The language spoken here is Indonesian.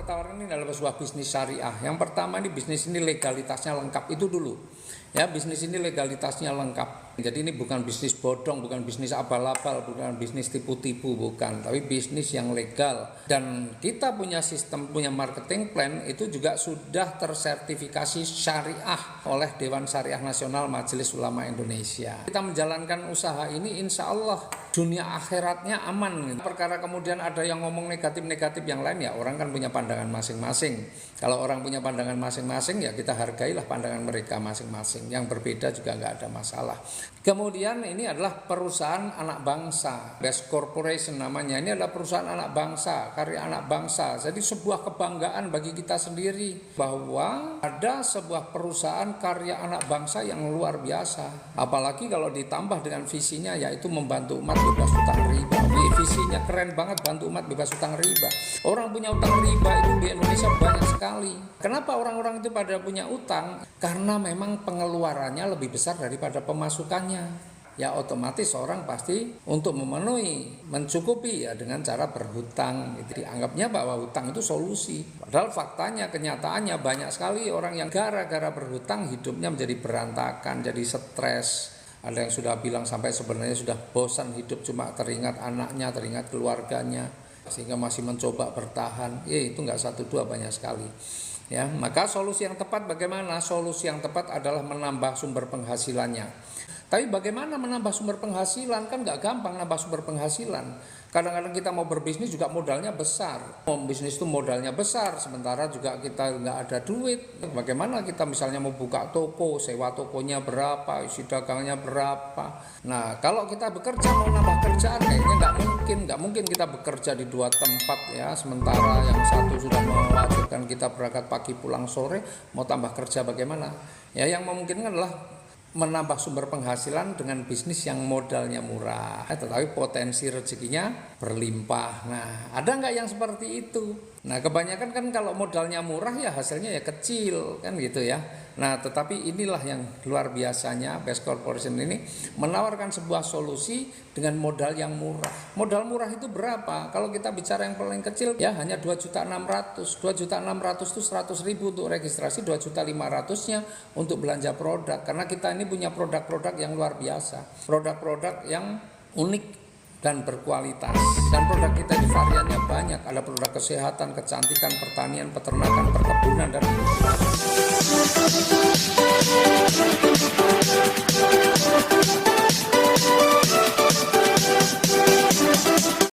kita tawarkan ini adalah sebuah bisnis syariah. Yang pertama, ini bisnis ini legalitasnya lengkap, itu dulu. Ya, bisnis ini legalitasnya lengkap. Jadi ini bukan bisnis bodong, bukan bisnis abal-abal, bukan bisnis tipu-tipu, bukan. Tapi bisnis yang legal. Dan kita punya sistem, punya marketing plan, itu juga sudah tersertifikasi syariah oleh Dewan Syariah Nasional Majelis Ulama Indonesia. Kita menjalankan usaha ini insya Allah dunia akhiratnya aman. Perkara kemudian ada yang ngomong negatif-negatif yang lain, ya orang kan punya pandangan masing-masing. Kalau orang punya pandangan masing-masing, ya kita hargailah pandangan mereka masing-masing. Yang berbeda juga nggak ada masalah. Kemudian ini adalah perusahaan anak bangsa, Best Corporation namanya. Ini adalah perusahaan anak bangsa, karya anak bangsa. Jadi sebuah kebanggaan bagi kita sendiri bahwa ada sebuah perusahaan karya anak bangsa yang luar biasa. Apalagi kalau ditambah dengan visinya, yaitu membantu umat bebas utang riba. Visinya keren banget, bantu umat bebas utang riba. Orang punya utang riba itu di Indonesia banyak sekali. Kenapa orang-orang itu pada punya utang? Karena memang pengeluarannya lebih besar daripada pemasukannya. Ya otomatis orang pasti untuk memenuhi, mencukupi ya dengan cara berhutang. Itu dianggapnya bahwa hutang itu solusi. Padahal faktanya, kenyataannya banyak sekali orang yang gara-gara berhutang hidupnya menjadi berantakan, jadi stres. Ada yang sudah bilang sampai sebenarnya sudah bosan hidup, cuma teringat anaknya, teringat keluarganya, sehingga masih mencoba bertahan. Itu nggak satu dua, banyak sekali. Ya, maka solusi yang tepat bagaimana? Solusi yang tepat adalah menambah sumber penghasilannya. Tapi bagaimana menambah sumber penghasilan? Kan nggak gampang nambah sumber penghasilan. Kadang-kadang kita mau berbisnis juga modalnya besar. Bisnis itu modalnya besar, sementara juga kita nggak ada duit. Bagaimana kita misalnya mau buka toko, sewa tokonya berapa, isi dagangnya berapa. Nah, kalau kita bekerja mau nambah kerjaan, kayaknya nggak mungkin kita bekerja di dua tempat ya. Sementara yang satu sudah mewajibkan kita berangkat pagi pulang sore, mau tambah kerja bagaimana? Ya, yang memungkinkan adalah menambah sumber penghasilan dengan bisnis yang modalnya murah, tetapi potensi rezekinya berlimpah. Nah, ada nggak yang seperti itu? Nah, kebanyakan kan kalau modalnya murah ya hasilnya ya kecil, kan gitu ya. Nah, tetapi inilah yang luar biasanya Best Corporation ini menawarkan sebuah solusi dengan modal yang murah. Modal murah itu berapa? Kalau kita bicara yang paling kecil ya hanya 2.600.000. 2.600.000 itu 100.000 untuk registrasi, 2.500.000-nya untuk belanja produk. Karena kita ini punya produk-produk yang luar biasa. Produk-produk yang unik dan berkualitas. Dan produk kita ini variannya banyak. Ada produk kesehatan, kecantikan, pertanian, peternakan, perkebunan, dan lain-lain.